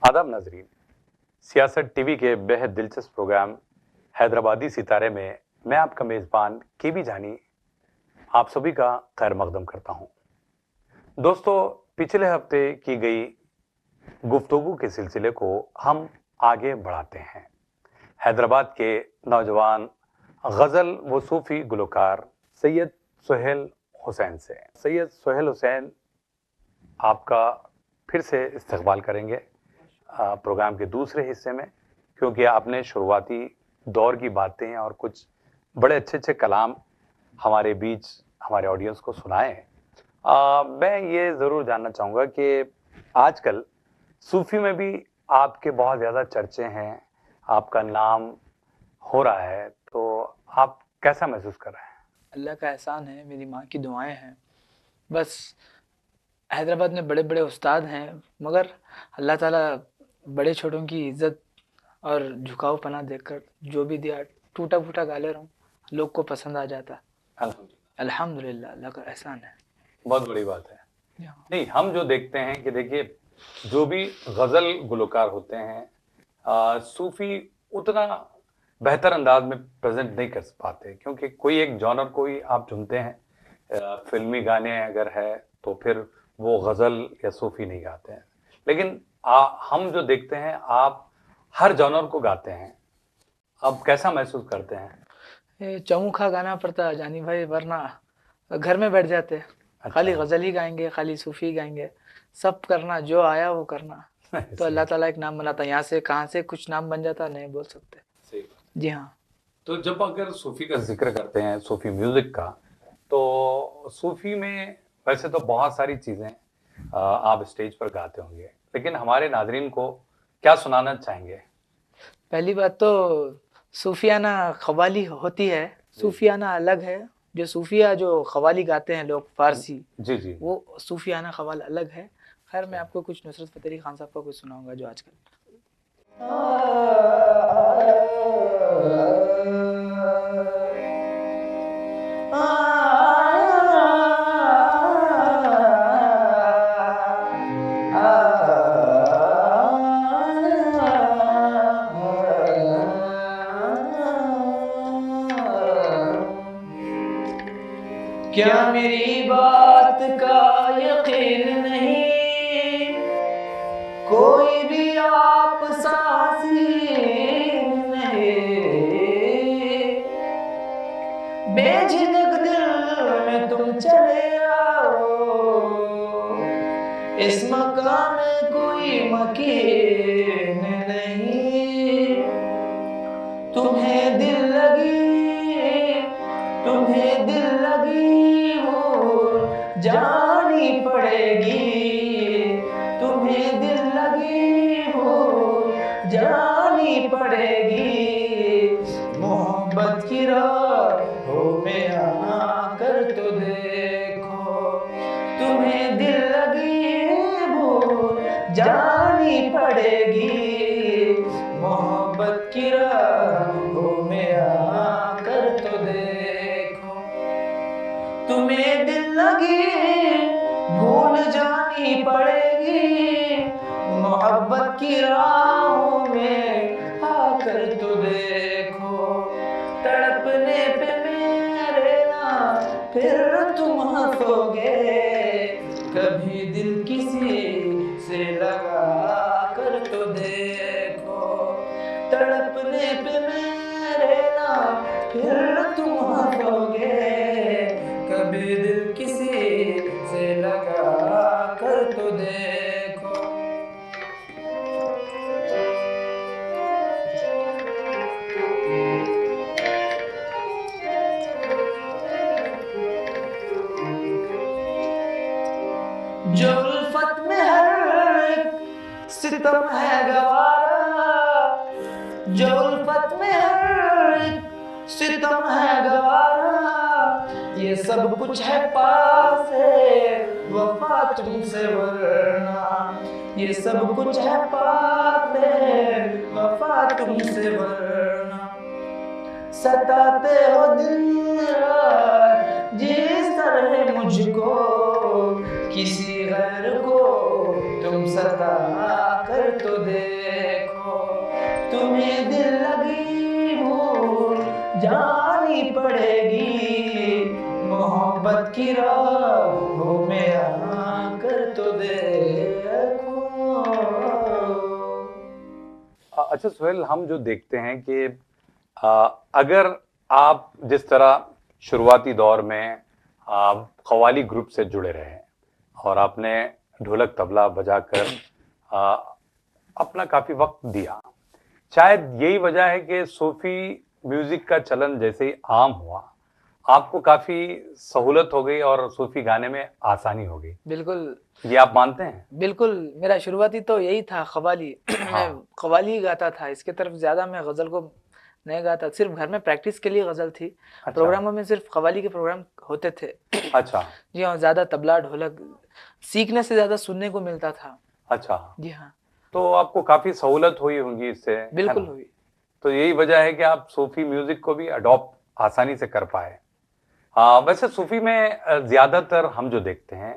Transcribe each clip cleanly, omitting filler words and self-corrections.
आदाब नाजरीन, सियासत टीवी के बेहद दिलचस्प प्रोग्राम हैदराबादी सितारे में मैं आपका मेज़बान केबी जानी आप सभी का खैर मकदम करता हूं। दोस्तों, पिछले हफ्ते की गई गुफ्तगू के सिलसिले को हम आगे बढ़ाते हैं। हैदराबाद के नौजवान गज़ल व सूफ़ी गुलकार सैयद सुहेल हुसैन से। सैयद सुहेल हुसैन, आपका फिर से इस्तकबाल करेंगे प्रोग्राम के दूसरे हिस्से में, क्योंकि आपने शुरुआती दौर की बातें और कुछ बड़े अच्छे कलाम हमारे बीच हमारे ऑडियंस को सुनाए। मैं ये ज़रूर जानना चाहूँगा कि आजकल सूफ़ी में भी आपके बहुत ज़्यादा चर्चे हैं, आपका नाम हो रहा है, तो आप कैसा महसूस कर रहे हैं? अल्लाह का एहसान है, मेरी माँ की दुआएं हैं। बस हैदराबाद में बड़े बड़े उस्ताद हैं, मगर अल्लाह ताला बड़े छोटों की इज्जत और झुकाव पना देकर जो भी दिया टूटा फूटा गा ले रहा हूँ, लोग को पसंद आ जाता। अल्हम्दुलिल्लाह, अल्लाह का एहसान है। बहुत बड़ी बात है। नहीं, हम जो देखते हैं कि देखिए, जो भी गज़ल गुलकार होते हैं, सूफ़ी उतना बेहतर अंदाज में प्रेजेंट नहीं कर पाते, क्योंकि कोई एक जॉनर को ही आप चुनते हैं। फिल्मी गाने अगर है तो फिर वो गज़ल या सूफ़ी नहीं गाते हैं, लेकिन हम जो देखते हैं आप हर जॉनर को गाते हैं। अब कैसा महसूस करते हैं? चौमुखा गाना पड़ता जानी भाई, वरना घर में बैठ जाते। अच्छा। खाली गज़ल ही गाएंगे, खाली सूफ़ी गाएंगे, सब करना जो आया वो करना। तो अल्लाह ताला एक नाम बनाता, यहाँ से कहाँ से कुछ नाम बन जाता, नहीं बोल सकते। सही। जी हाँ। तो जब अगर सूफ़ी का जिक्र करते हैं, सूफ़ी म्यूजिक का, तो सूफ़ी में वैसे तो बहुत सारी चीज़ें आप स्टेज पर गाते होंगे, लेकिन हमारे नाज़रीन को क्या सुनाना चाहेंगे? पहली बात तो सूफियाना क़व्वाली होती है, सूफियाना अलग है। जो सूफिया जो क़व्वाली गाते हैं लोग फारसी, जी, वो सूफियाना क़व्वाल अलग है। खैर, मैं आपको कुछ नुसरत फ़तेह अली खान साहब का कुछ सुनाऊंगा जो आजकल। क्या मेरी बात का यकीन नहीं, कोई भी आप सासी नहीं, बेझिझक दिल में तुम चले आओ, इस मकाम में कोई मकीन नहीं। तुम्हें दिल लगी वो जानी पड़ेगी, तुम्हें दिल लगी वो जानी पड़ेगी। मोहब्बत की राहों में आकर तो देखो, तुम्हें दिल लगी वो जानी पड़ेगी। मोहब्बत की राहों में आकर तो देखो, तुम्हें दिल लगी भूल जानी पड़ेगी। मोहब्बत की राहों में आकर तो देखो, तड़पने पे मेरे ना फिर तुम हंसोगे, कभी दिल किसी से लगा कर तो देखो, तड़पने पे मेरे ना फिर तुम हंसोगे, कभी दिल किसी से लगा कर तो देखो। जो उल्फत में हर सितम है गवारा, जो उल्फत में हर सितम है गवारा, ये सब कुछ है पास है वफा तुमसे वरना, ये सब कुछ है पास है वफा तुमसे वरना, सताते हो दिन रात जिस तरह मुझको, किसी गैर को तुम सता कर तो देखो, तुम्हें दिल लगी भूल जानी पड़ेगी, मोहब्बत की राहों में आकर तो देखो। अच्छा सोहेल, हम जो देखते हैं कि अगर आप जिस तरह शुरुआती दौर में कव्वाली ग्रुप से जुड़े रहे और आपने ढोलक तबला बजाकर अपना काफी वक्त दिया, शायद यही वजह है कि सूफी म्यूजिक का चलन जैसे ही आम हुआ आपको काफी सहूलत हो गई और सूफी गाने में आसानी हो गई। बिल्कुल, ये आप मानते हैं? बिल्कुल, मेरा शुरुआती तो यही था, कव्वाली। हाँ। मैं कव्वाली ही गाता था, इसके तरफ ज्यादा मैं गजल को नहीं गाता, सिर्फ घर में प्रैक्टिस के लिए गजल थी। अच्छा। प्रोग्रामों में सिर्फ कव्वाली के प्रोग्राम होते थे। अच्छा। जी हाँ, ज्यादा तबला ढोलक सीखने से ज्यादा सुनने को मिलता था। अच्छा, जी हाँ, तो आपको काफी सहूलत हुई होंगी इससे, है बिल्कुल ना? हुई। तो यही वजह है कि आप सूफी म्यूजिक को भी अडॉप्ट आसानी से कर पाए। वैसे सूफी में ज्यादातर हम जो देखते हैं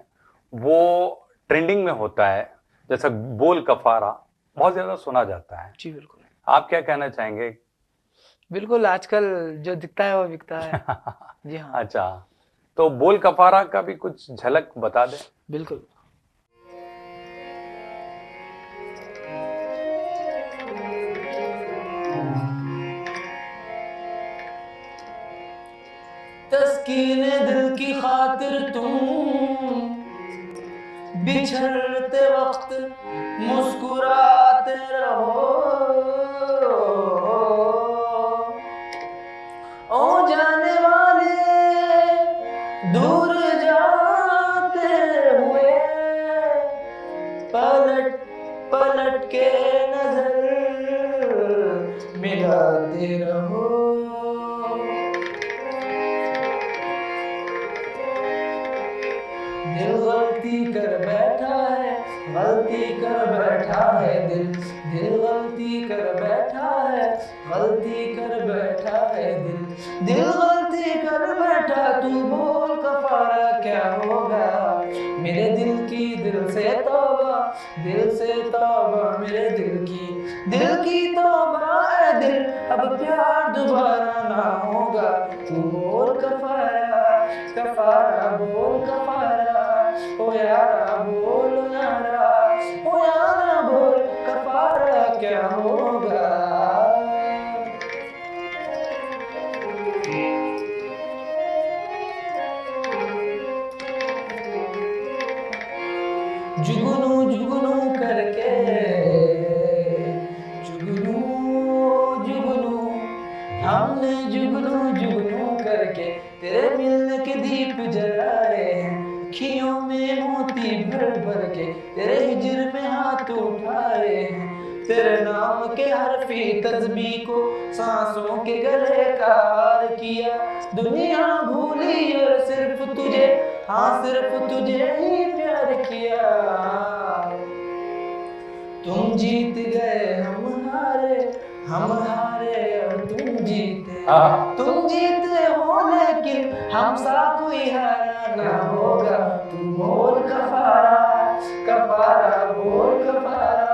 वो ट्रेंडिंग में होता है, जैसा बोल कफारा बहुत ज्यादा सुना जाता है। जी बिल्कुल, आप क्या कहना चाहेंगे? बिल्कुल, आजकल जो दिखता है वो बिकता है। जी हाँ, अच्छा, तो बोल कफारा का भी कुछ झलक बता दें। बिल्कुल। तस्कीने दिल की खातिर तुम बिछड़ते वक्त मुस्कुराते रहो, ओ जाने वाले दूर जाते हुए, पलट पलट के नजर मिलाते रहो। दिल गलती कर बैठा है, गलती कर बैठा है दिल, दिल गलती कर बैठा है, गलती कर बैठा है दिल, दिल गलती कर बैठा, तू बोल कफारा क्या होगा, मेरे दिल की दिल से तौबा, दिल से तौबा, मेरे दिल की तौबा है दिल, अब प्यार दोबारा ना होगा, तू बोल कफारा, कफारा बोल कफारा, ओ यारा बोल यारा, ओ यारा बोल कफारा क्या होगा। जुगनू जुगनू करके, जुगनू जुगनू, हमने जुगनू जुगनू करके तेरे मिलने के दीप जलाए हैं, अखियों में मोती भर भर के तेरे हिजर में हाथ उठाए हैं, तेरे नाम के हरफी तस्बीह को सांसों के गले का हार किया, दुनिया भूली और सिर्फ तुझे, हाँ सिर्फ तुझे ही प्यार किया, तुम जीत गए हम हारे और तुम जीते, तुम जीते हो लेकिन हमसा कोई हारा ना होगा, तुम बोल कफारा, कफारा बोल कफारा,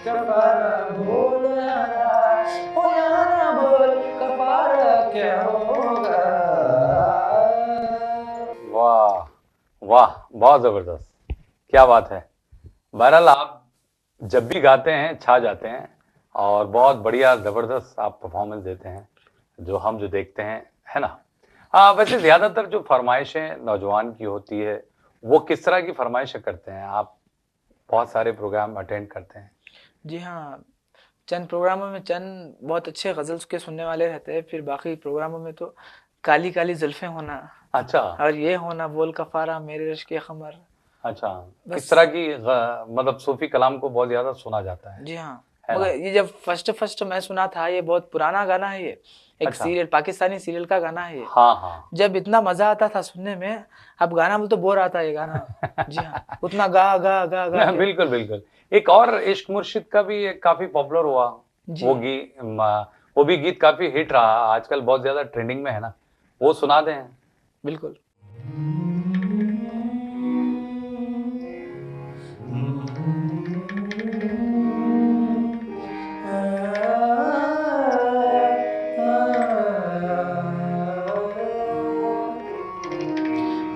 कफारा बोल यारा, ओ यारा बोल कफारा क्या होगा। वाह वाह, बहुत जबरदस्त, क्या बात है। बहरहाल आप जब भी गाते हैं छा जाते हैं और बहुत बढ़िया जबरदस्त आप परफॉर्मेंस देते हैं, जो हम जो देखते हैं, है ना। वैसे ज्यादातर जो फरमाइशें नौजवान की होती है वो किस तरह की फरमाइशें करते हैं? आप बहुत सारे प्रोग्राम अटेंड करते हैं। जी हाँ, चंद प्रोग्रामों में चंद बहुत अच्छे गजल्स के सुनने वाले रहते हैं, फिर बाकी प्रोग्रामों में तो काली काली जुल्फें होना, अच्छा और ये होना, बोल कफारा, मेरे रश्क के खमर। अच्छा, बस। किस तरह की मतलब सूफी कलाम को बहुत ज्यादा सुना जाता है जी हाँ, है ना? मगर ये जब फर्स्ट मैं सुना था, ये बहुत पुराना गाना है ये, एक अच्छा। सीरियल, पाकिस्तानी सीरियल का गाना है ये। हाँ हाँ। जब इतना मजा आता था सुनने में, अब गाना बोल तो बोर आता है ये गाना। जी हाँ, उतना गा गा गा गा के। बिल्कुल बिल्कुल। एक और इश्क मुर्शिद का भी एक काफी पॉपुलर हुआ, जी वो भी गीत काफी हिट रहा, आजकल बहुत ज्यादा ट्रेंडिंग में है ना, वो सुना दें। बिल्कुल।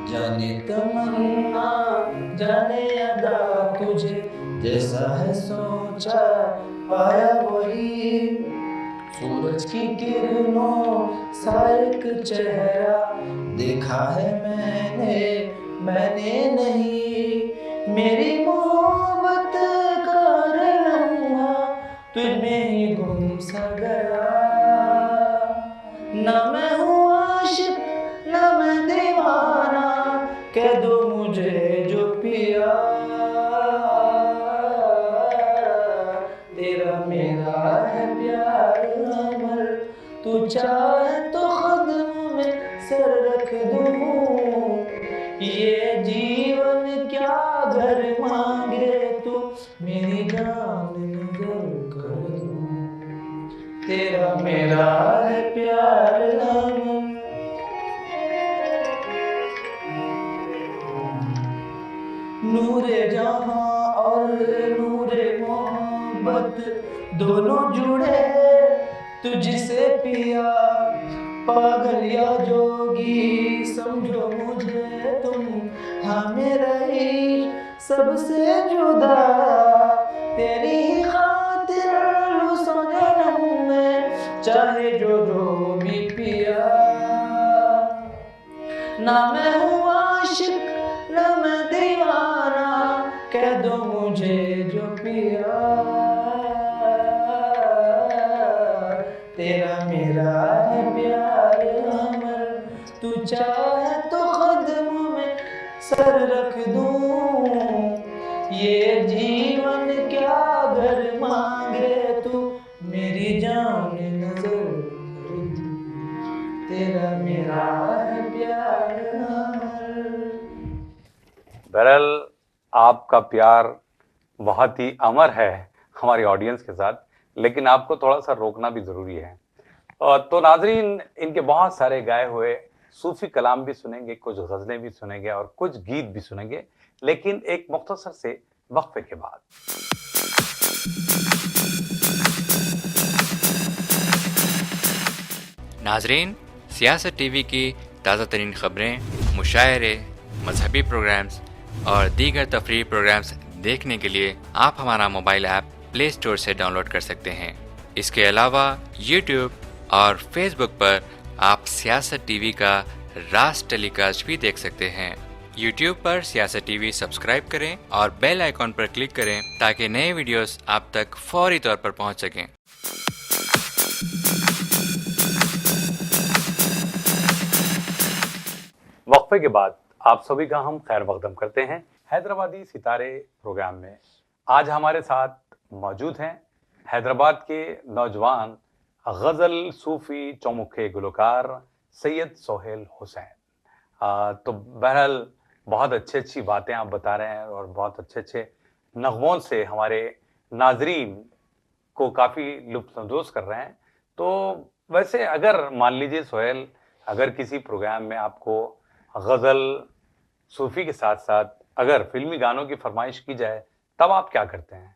जाने तमन्ना जाने अदा तुझे, जैसा है सोचा पाया वही। सूरज की किरणों सा एक चेहरा देखा है मैंने नहीं। मेरी मोहब्बत का लम्हा तुझ में ही गुम सा गया। ना मैं हूँ आशिक ना मैं दीवाना, कह दो मुझे जो पिया। तेरा मेरा है प्यार अमर, तू चाहे तो कदम में सर रख दूँ। ये जीवन क्या घर मांगे तू, मेरी जान नजर कर दूँ। तेरा मेरा है प्यार अमर। नूरे जहां और नूरे मोहब्बत दोनों जुड़े तुझसे पिया। पागल या जोगी समझो मुझे तुम, हाँ मेरा इश्क सबसे जुदा। तेरी ही खातिर लूँ जन्म में, चाहे जो भी पिया। ना मैं हूँ आशिक ना मैं दीवाना, कह दो मुझे जो पिया। तेरा मेरा है प्यार अमर, तू चाहे तो कदम में सर रख दूँ। ये जीवन क्या घर मांगे तू, मेरी जान नजर कर दूँ। तेरा मेरा है प्यार अमर। बहरहाल आपका प्यार बहुत ही अमर है हमारी ऑडियंस के साथ, लेकिन आपको थोड़ा सा रोकना भी जरूरी है। तो नाजरीन, इनके बहुत सारे गाए हुए सूफी कलाम भी सुनेंगे, कुछ गजलें भी सुनेंगे और कुछ गीत भी सुनेंगे, लेकिन एक मुख्तसर से वक्फे के बाद। नाजरीन, सियासत टीवी की ताज़ा तरीन खबरें, मुशायरे, मजहबी प्रोग्राम्स और दीगर तफरीही प्रोग्राम्स देखने के लिए आप हमारा मोबाइल ऐप प्ले स्टोर से डाउनलोड कर सकते हैं। इसके अलावा यूट्यूब और फेसबुक पर आप सियासत टीवी का राज टेलीकास्ट भी देख सकते हैं। यूट्यूब पर सियासत टीवी सब्सक्राइब करें और बेल आइकॉन पर क्लिक करें ताकि नए वीडियोस आप तक फौरी तौर पर पहुंच सकें। वक्फे के बाद आप सभी का हम खैर मकदम करते हैं हैदराबादी सितारे प्रोग्राम में। आज हमारे साथ मौजूद हैं हैदराबाद के नौजवान गज़ल सूफी चौमुखे गुलकार सैयद सोहेल हुसैन। तो बहरहाल बहुत अच्छी बातें आप बता रहे हैं और बहुत अच्छे नगमों से हमारे नाजरीन को काफ़ी लुत्फ़अंदोज़ कर रहे हैं। तो वैसे अगर मान लीजिए सोहेल, अगर किसी प्रोग्राम में आपको गज़ल सूफी के साथ साथ अगर फिल्मी गानों की फरमाइश की जाए, तब आप क्या करते हैं?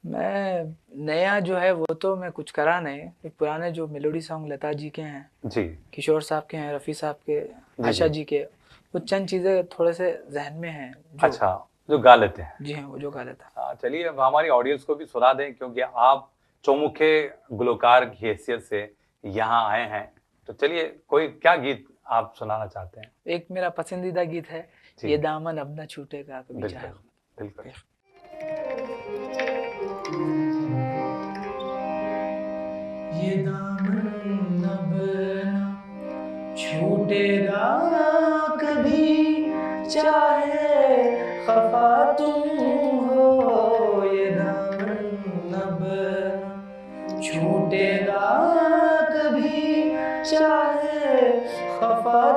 मैं नया जो है वो तो मैं कुछ करा नहीं, एक पुराने जो मेलोडी सॉन्ग लता जी के हैं, जी किशोर साहब के हैं, रफ़ी साहब के, जी आशा जी। जी के, कुछ चंद चीज़ें थोड़े से जहन में हैं जो। अच्छा, जो गा लेते हैं। जी हाँ, वो जो गा लेता। हाँ, चलिए अब हमारी ऑडियंस को भी सुना दें, क्योंकि आप चौमुखे गुलकार की हैसियत से यहाँ आए हैं। तो चलिए, कोई क्या गीत आप सुनाना चाहते हैं? एक मेरा पसंदीदा गीत है, जी। ये दामन अब न छूटेगा कभी बिल्कुल चाहे। बिल्कुल। ये दामन अब न छूटेगा कभी चाहे खफा तुम हो। ये दामन अब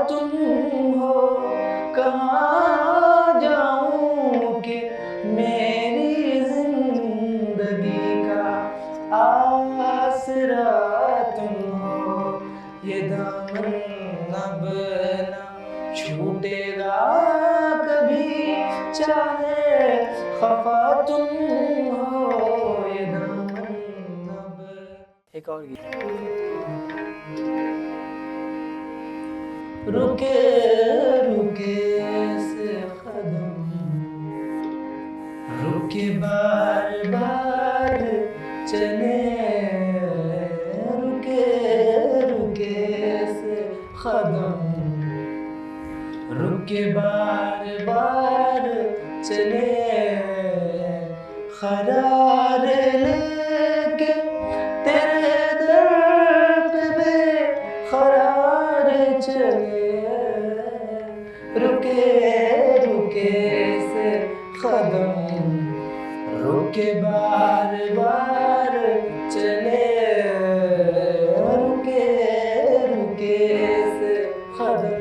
तुम हो, कहाँ जाऊं कि मेरी जिंदगी का आसरा तुम हो। ये दामन अब ना छूटेगा कभी, चाहे खफा तुम हो। ये दामन अब। एक और गीत। रुके रुके से कदम, रुके बार बार चले, रुके रुके से कदम, रुके बार बार चले, करार लेके तेरे दर्द में करार चले, रुके रुके से कदम, रुके बार बार चले, रुके रुके से कदम।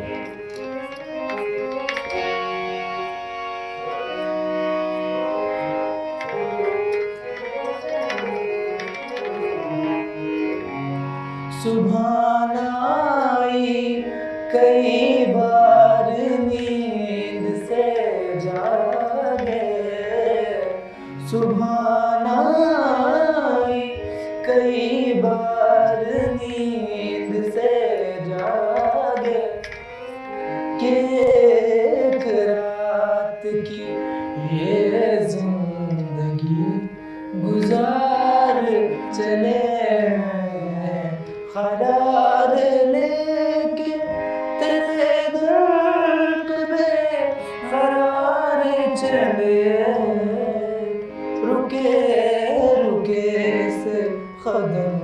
सुभान आई कई बार नींद से जागे, सुभान आई कई बार नींद से जागे, कि एक रात की ये जिंदगी गुजार चले, करार लेके तेरे दर्द में करार चले, रुके रुके से कदम,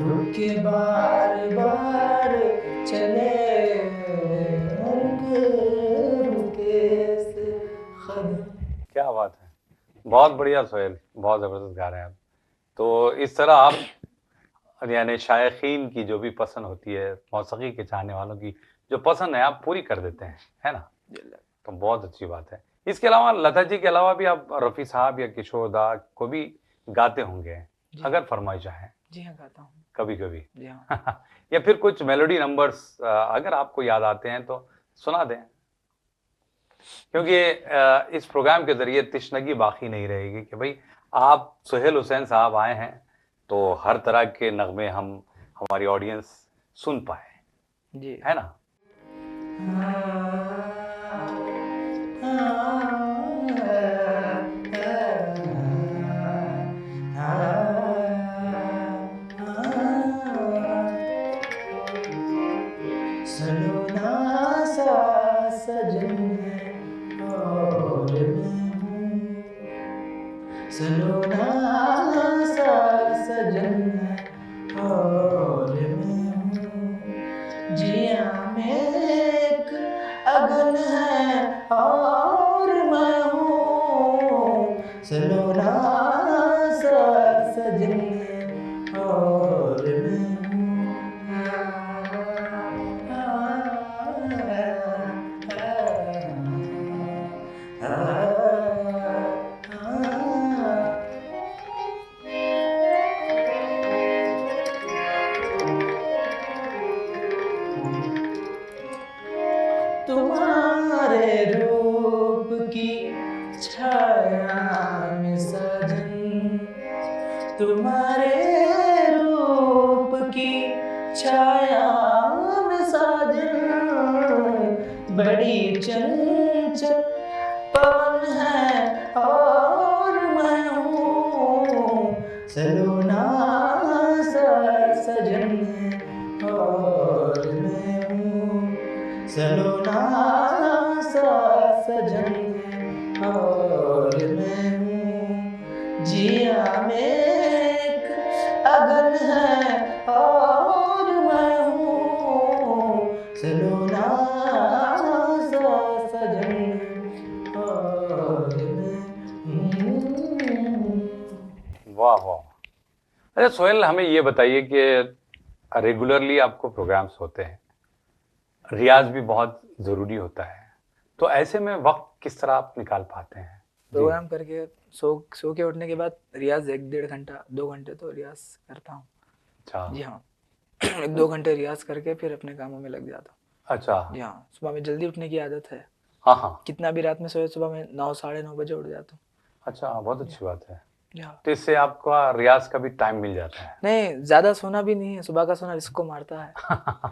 रुके बार बार चले, रुके रुके से कदम। क्या बात है, बहुत बढ़िया सोहेल, बहुत ज़बरदस्त गा रहे हैं आप। तो इस तरह आप यानी शायकीन की जो भी पसंद होती है, मौसीकी के चाहने वालों की जो पसंद है, आप पूरी कर देते हैं, है ना? तो बहुत अच्छी बात है। इसके अलावा लता जी के अलावा भी आप रफ़ी साहब या किशोर दा को भी गाते होंगे, अगर फरमाइश है? जी हाँ, गाता हूँ कभी कभी। जी हाँ। या फिर कुछ मेलोडी नंबर्स अगर आपको याद आते हैं तो सुना दें, क्योंकि इस प्रोग्राम के जरिए तिश्नगी बाकी नहीं रहेगी कि भाई आप सोहेल हुसैन साहब आए हैं तो हर तरह के नगमे हम हमारी ऑडियंस सुन पाए, जी है ना? सलोना सा सजन है और मैं हूँ, सलोना सा सजन है और मैं हूँ, जिया में एक अगन है और मैं हूँ, सलोना सा सजन है और मैं तुम्हारे रूप की छाया में सजन, तुम्हारे रूप की छाया में साजन, बड़ी चंचल पवन है और मैं हूँ, सलोना सा सजन है और मैं हूँ, सलोना सा सजन है और मैं हूँ, जिया में एक अगन है और मैं हूँ, सलोना सा सजन है और मैं हूँ। वाह वाह। अच्छा सोहेल, हमें ये बताइए कि रेगुलरली आपको प्रोग्राम्स होते हैं, रियाज भी बहुत ज़रूरी होता है, तो ऐसे में वक्त किस तरह आप निकाल पाते हैं? प्रोग्राम करके सो के उठने के बाद रियाज 1-1.5 घंटा 2 घंटे तो रियाज करता हूँ। अच्छा जी हाँ 1-2 घंटे रियाज करके फिर अपने कामों में लग जाता हूँ। अच्छा। जी हाँ सुबह में जल्दी उठने की आदत है, हाँ हाँ। कितना भी रात में सोए सुबह में 9 साढ़े 9 बजे उठ जाता हूँ। अच्छा, बहुत अच्छी बात है। जी हाँ तो इससे आपका रियाज का भी टाइम मिल जाता है। नहीं ज़्यादा सोना भी नहीं है, सुबह का सोना रिस्क को मारता है।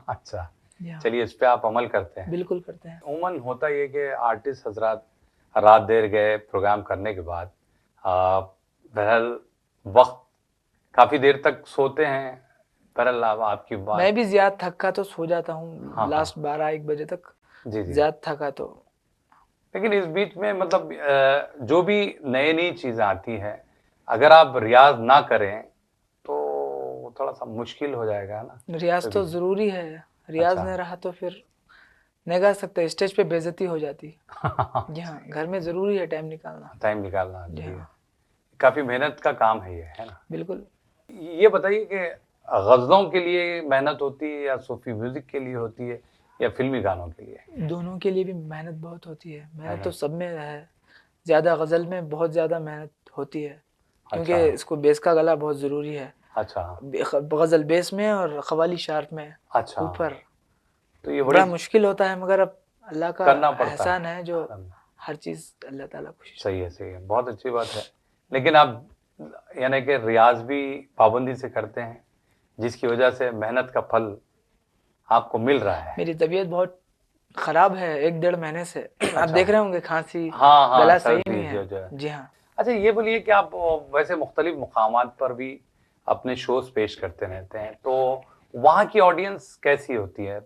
अच्छा, जी हाँ चलिए इस पे आप अमल करते हैं। बिल्कुल करते हैं। उमूमन होता ये कि आर्टिस्ट हजरात रात देर गए प्रोग्राम करने के बाद बहरहाल वक्त काफ़ी देर तक सोते हैं। बहरहाल आपकी बात। मैं भी ज़्यादा थका तो सो जाता हूँ हाँ, लास्ट 12-1 बजे तक, जी जी। ज़्यादा थका तो। लेकिन इस बीच में मतलब जो भी नई नई चीज़ें आती हैं, अगर आप रियाज ना करें तो थोड़ा सा मुश्किल हो जाएगा ना। रियाज तो ज़रूरी है, रियाज अच्छा। नहीं रहा तो फिर नहीं गा सकते, स्टेज पे बेइज्जती हो जाती है। जी हाँ घर में ज़रूरी है टाइम निकालना। टाइम निकालना जी जी है। हाँ काफ़ी मेहनत का काम है ये, है ना। बिल्कुल। ये बताइए कि गज़लों के लिए मेहनत होती है या सूफी म्यूजिक के लिए होती है या फिल्मी गानों के लिए? दोनों के लिए भी मेहनत बहुत होती है, मेहनत तो मेहनत। सब में है, ज़्यादा गज़ल में बहुत ज़्यादा मेहनत होती है क्योंकि अच्छा इसको बेस का गला बहुत ज़रूरी है। अच्छा गज़ल बेस में और कव्वाली शार्प में अच्छा। ऊपर तो ये बड़ी बड़ा मुश्किल होता है, मगर अब अल्लाह का करना पड़ता एहसान है जो है। हर चीज़ अल्लाह ताला कोशिश। सही है, बहुत अच्छी बात है। लेकिन आप यानी कि रियाज भी पाबंदी से करते हैं, जिसकी वजह से मेहनत का फल आपको मिल रहा है। मेरी तबीयत बहुत ख़राब है 1-1.5 महीने से। आप अच्छा। देख रहे होंगे खांसी, हाँ हाँ, गला सही सर्दी नहीं है। जो है। जी हाँ अच्छा ये बोलिए कि आप वैसे मुख्तलिफ मुकामात पर भी अपने शोज पेश करते रहते हैं, तो वहाँ की ऑडियंस कैसी होती है?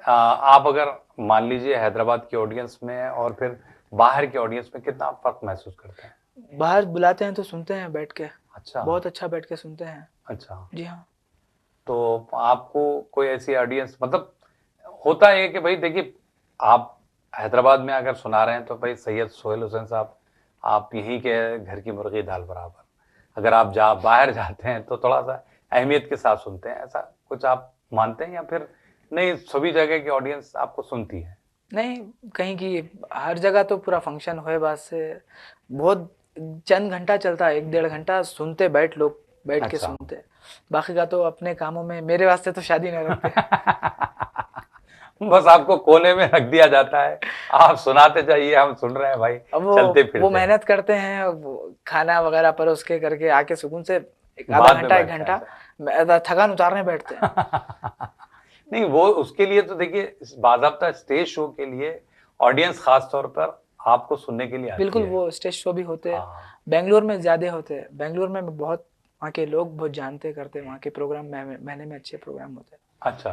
आप अगर मान लीजिए हैदराबाद की ऑडियंस में और फिर बाहर की ऑडियंस में कितना फ़र्क महसूस करते हैं? बाहर बुलाते हैं तो सुनते हैं बैठ के, अच्छा बहुत अच्छा बैठ के सुनते हैं। अच्छा। जी हाँ तो आपको कोई ऐसी ऑडियंस मतलब होता है कि भाई देखिए, आप हैदराबाद में अगर सुना रहे हैं तो भाई सैयद सोहेल हुसैन साहब आप यहीं के घर की मुर्गी दाल बराबर। अगर आप बाहर जाते हैं तो थोड़ा सा अहमियत के साथ सुनते हैं, ऐसा कुछ आप मानते हैं या फिर नहीं सभी जगह की ऑडियंस आपको सुनती है? नहीं कहीं की हर जगह तो पूरा फंक्शन होए बात से बहुत चंद घंटा चलता है, 1-1.5 घंटा सुनते बैठ लोग बैठ के अच्छा। सुनते, बाकी का तो अपने कामों में। मेरे वास्ते तो शादी नहीं रखते। बस आपको कोने में रख दिया जाता है, आप सुनाते जाइए, हम सुन रहे हैं भाई, अब चलते वो फिरते हैं। मेहनत करते हैं, वो खाना वगैरह परोस के करके आके सुकून से एक आधा बाद में घंटा 1 बैठते घंटा थकान उतारने बैठते हैं। हैं। नहीं वो उसके लिए तो देखिए बाकायदा स्टेज शो के लिए ऑडियंस खास तौर पर आपको सुनने के लिए आती बिल्कुल है। वो स्टेज शो भी होते हैं, हाँ बेंगलोर में ज़्यादा होते हैं। बेंगलोर में बहुत वहाँ के लोग बहुत जानते करते हैं, वहाँ के प्रोग्राम महीने में अच्छे प्रोग्राम होते हैं। अच्छा,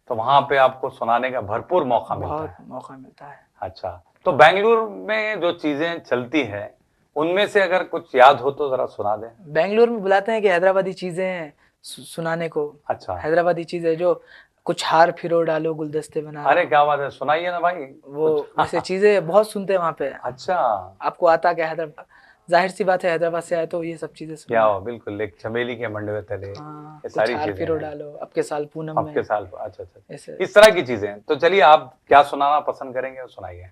तो वहां पे आपको सुनाने का भरपूर मौका मिलता बहुत है। मौका मिलता है। अच्छा, तो बेंगलुरु में जो चीजें चलती है उनमें से अगर कुछ याद हो तो जरा सुना दें। बेंगलोर में बुलाते हैं कि हैदराबादी चीज़ें सुनाने को। अच्छा। हैदराबादी चीज़ें जो कुछ हार फिरो डालो गुलदस्ते बना अरे लो, क्या बात है, सुनाइए ना भाई वो वैसे चीज़ें बहुत सुनते हैं वहाँ पे। अच्छा आपको आता क्या हैदराबाद, जाहिर सी बात है हैदराबाद से आए तो ये सब चीज़ें क्या सुनना हो, बिल्कुल एक चमेली के मंडवे तले, हाँ ये कुछ सारी हार चीजें फिरो हैं डालो अब के साल पूनम अब के में, साल। अच्छा अच्छा, ऐसे। इस तरह की चीजें। तो चलिए आप क्या सुनाना पसंद करेंगे वो सुनाइए।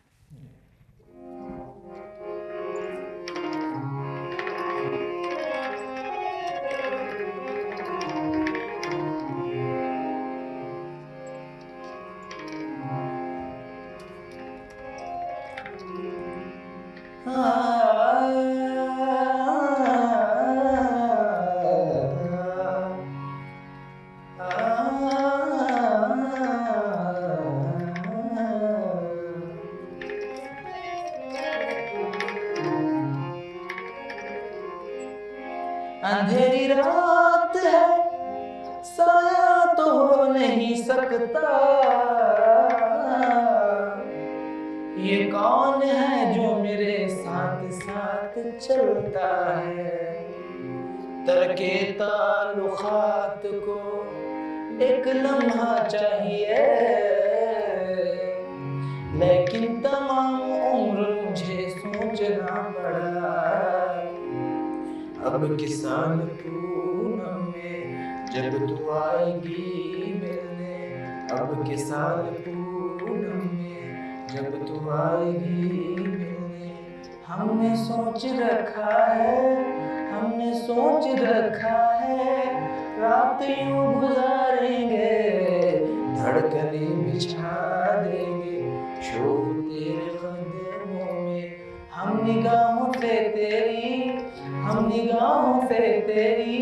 अंधेरी रात है साया तो हो नहीं सकता, ये कौन है जो मेरे साथ साथ चलता है। तरके ताल्लुकात को एक लम्हा चाहिए, लेकिन तमाम उम्र मुझे सोचना पड़ा। अब किसान पूनम में जब तू आएगी मिलने, अब के साल पूनम में जब तू आएगी मिलने, हमने सोच रखा है रात यूं गुजारेंगे, धड़कने बिछा देंगे शोक तेरे कदमों में, हम निगाहों से तेरी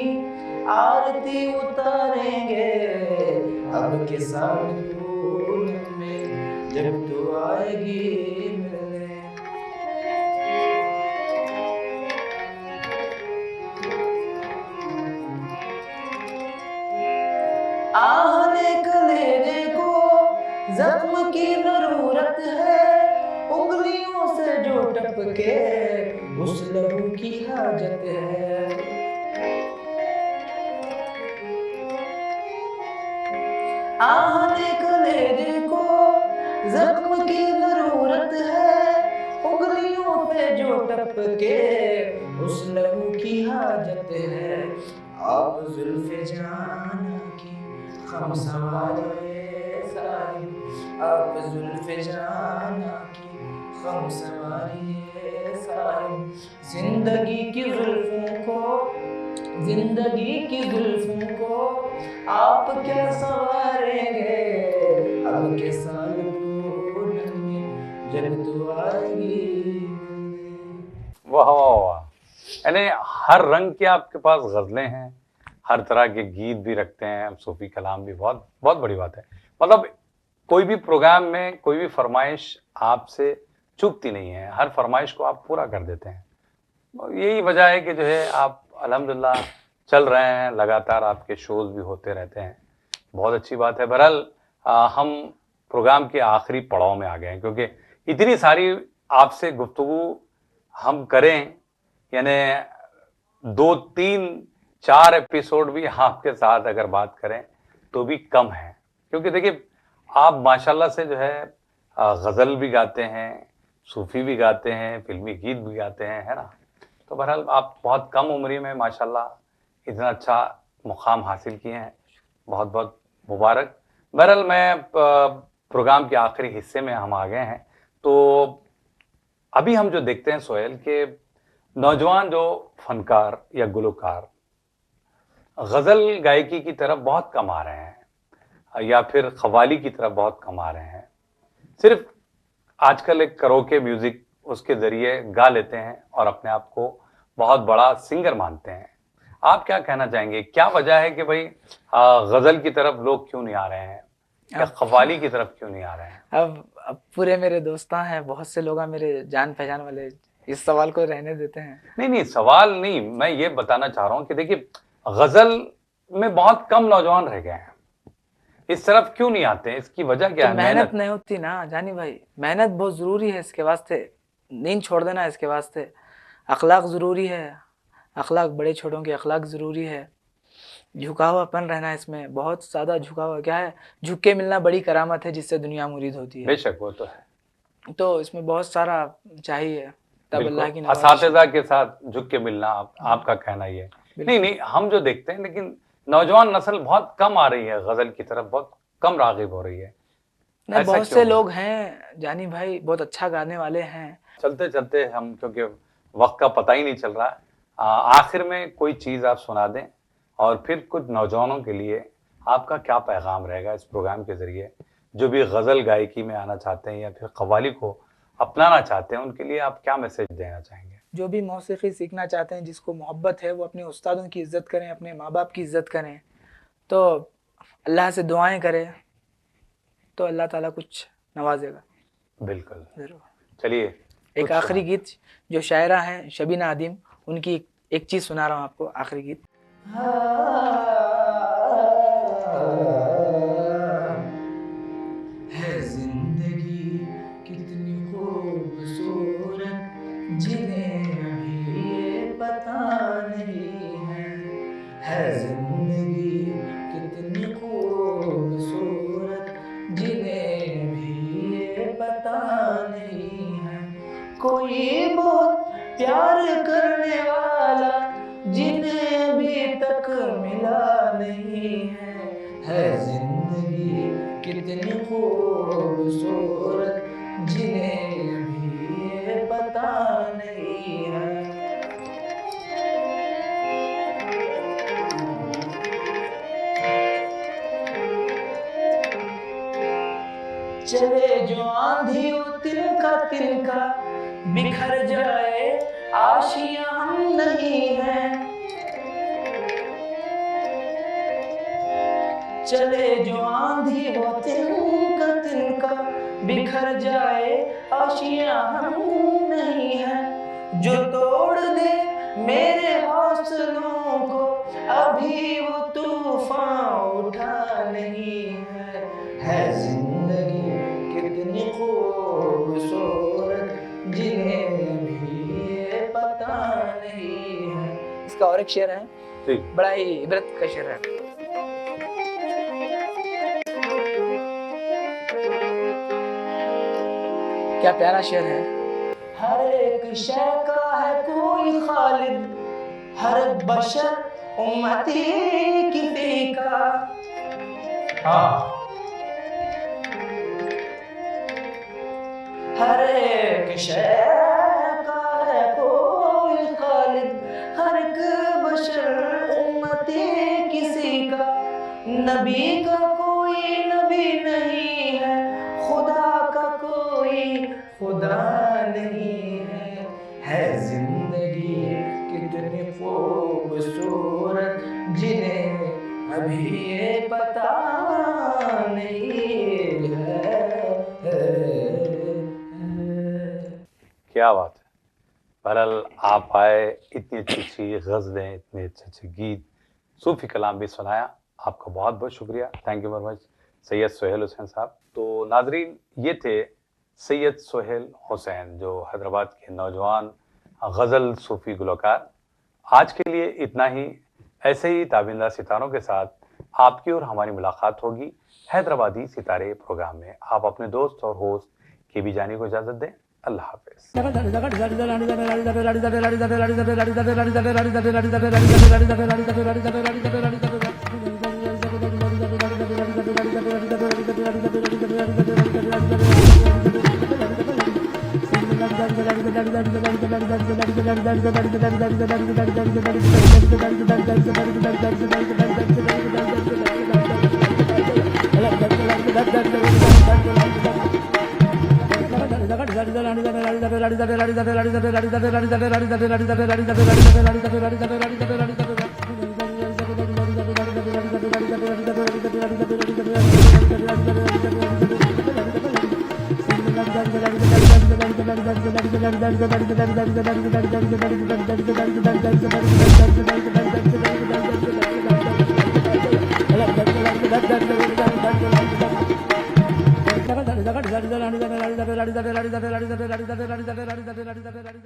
आरती उतारेंगे, अब के साल पूनम में जब तू आएगी मिलने। आहने कलेजे को जख्म की जरूरत है, उंगलियों से जो टपके उस लहू की हाजत है। आहने कलेजे को जख्म की जरूरत है, उंगलियों से जो टपके उस लहू की हाजत है। आप जुल्फ़े जाना की खम सवारिए साहिब, आप जुल्फ़े जाना की खम सवारिए साहिब, जिंदगी की जुल्फ़ों को आप क्या सवारेंगे, अब के साल पूनम में जब तू आएगी। वाह वाह वाह, यानी हर रंग की आपके पास गजलें हैं, हर तरह के गीत भी रखते हैं, सूफी कलाम भी, बहुत बहुत बड़ी बात है। मतलब कोई भी प्रोग्राम में कोई भी फरमाइश आपसे चूकती नहीं है, हर फरमाइश को आप पूरा कर देते हैं। और यही वजह है कि जो है आप अल्हम्दुलिल्लाह चल रहे हैं, लगातार आपके शोज भी होते रहते हैं, बहुत अच्छी बात है। बहरहाल हम प्रोग्राम के आखिरी पड़ाव में आ गए हैं, क्योंकि इतनी सारी आपसे गुफ्तगू हम करें, यानी 2, 3, 4 एपिसोड भी आपके साथ अगर बात करें तो भी कम है, क्योंकि देखिए आप माशाल्लाह से जो है गज़ल भी गाते हैं, सूफ़ी भी गाते हैं, फिल्मी गीत भी गाते हैं, है ना। तो बहरहाल आप बहुत कम उम्र में माशाल्लाह इतना अच्छा मुकाम हासिल किए हैं, बहुत बहुत मुबारक। बहरहाल मैं प्रोग्राम के आखिरी हिस्से में हम आ गए हैं, तो अभी हम जो देखते हैं सोहेल के नौजवान जो फनकार या गुलकार गज़ल गायकी की तरफ बहुत कम आ रहे हैं, या फिर कव्वाली की तरफ बहुत कम आ रहे हैं। सिर्फ आजकल एक करोके म्यूजिक उसके ज़रिए गा लेते हैं और अपने आप को बहुत बड़ा सिंगर मानते हैं। आप क्या कहना चाहेंगे, क्या वजह है कि भाई गज़ल की तरफ लोग क्यों नहीं आ रहे हैं, या कव्वाली की तरफ क्यों नहीं आ रहे हैं? अब पूरे मेरे दोस्तां हैं, बहुत से लोग हैं मेरे जान पहचान वाले, इस सवाल को रहने देते हैं। नहीं, सवाल नहीं, मैं ये बताना चाह रहा हूँ कि देखिए गज़ल में बहुत कम नौजवान रह गए हैं, इस तरफ क्यों नहीं आते हैं, इसकी वजह क्या तो है? मेहनत नहीं होती ना जानी भाई, मेहनत बहुत ज़रूरी है इसके वास्ते, नींद छोड़ देना इसके वास्ते, अखलाक ज़रूरी है, अखलाक बड़े छोटों के अखलाक ज़रूरी है, झुकावापन रहना इसमें, बहुत ज़्यादा झुकावा क्या है, झुक के मिलना बड़ी करामत है जिससे दुनिया मुरीद होती है। बेशक वो तो है, तो इसमें बहुत सारा चाहिए, तब अल्लाह की नवाज़िश। असातिज़ा के साथ झुक के मिलना, आपका कहना ये है। नहीं, हम जो देखते हैं, लेकिन नौजवान नस्ल बहुत कम आ रही है गज़ल की तरफ, बहुत कम राग़िब हो रही है। नहीं, बहुत से लोग हैं जानी भाई, बहुत अच्छा गाने वाले हैं। चलते चलते हम, क्योंकि वक्त का पता ही नहीं चल रहा, आखिर में कोई चीज़ आप सुना दें और फिर कुछ नौजवानों के लिए आपका क्या पैगाम रहेगा इस प्रोग्राम के ज़रिए, जो भी गज़ल गायकी में आना चाहते हैं या फिर कव्वाली को अपनाना चाहते हैं, उनके लिए आप क्या मैसेज देना चाहेंगे? जो भी मौसीकी सीखना चाहते हैं, जिसको मोहब्बत है, वो अपने उस्तादों की इज़्ज़त करें, अपने माँ बाप की इज़्ज़त करें, तो अल्लाह से दुआएं करें, तो अल्लाह ताला कुछ नवाजेगा। बिल्कुल, ज़रूर। चलिए एक आखिरी गीत जो शायरा हैं शबीना आदिम, उनकी एक चीज़ सुना रहा हूँ आपको, आखिरी गीत। है जिंदगी कितनी खूबसूरत, जिन्हें अभी ये पता नहीं है जिंदगी कितनी खूबसूरत, जिन्हें अभी ये पता नहीं है, कोई बहुत प्यार करने वाला जिन्हें अभी तक मिला नहीं है जिंदगी कितनी खूबसूरत जिन्हें भी ये पता नहीं है। चले जो आंधी हो तिनका बिखर जाए आशियां हम नहीं है। चले जो आंधी हो तिनका बिखर जाए आशियां हम नहीं है। जो तोड़ दे मेरे हौसलों को अभी वो तूफान उठा नहीं है जिंदगी कितनी खूबसूरत जिन्हें भी ये पता नहीं है। इसका और एक शेर है, ठीक। बड़ा ही इबरत का शेर है। क्या प्यारा शेर है। हर एक शय का है कोई खालिद, हर बशर उम्मती किसी का। हर एक शय का है कोई खालिद, हर एक बशर उम्मती किसी का। नबी का कोई नबी नहीं है, खुदा का कोई खुदा नहीं है जिंदगी कितनी खूबसूरत जिन्हें अभी ये पता नहीं है। क्या बात है। बहरहाल आप आए, इतनी अच्छी गज़लें, इतने अच्छे गीत, सूफी कलाम भी सुनाया। आपका बहुत बहुत शुक्रिया, thank you very much Syed Sohail Hussain साहब। तो नाजरीन, ये थे सैयद सोहेल हुसैन, जो हैदराबाद के नौजवान गज़ल सूफी गुलकार। आज के लिए इतना ही। ऐसे ही ताबिंदा सितारों के साथ आपकी और हमारी मुलाकात होगी हैदराबादी सितारे प्रोग्राम में। आप अपने दोस्त और होस्ट केबी जानी को इजाज़त दें। अल्लाह हाफ़िज़।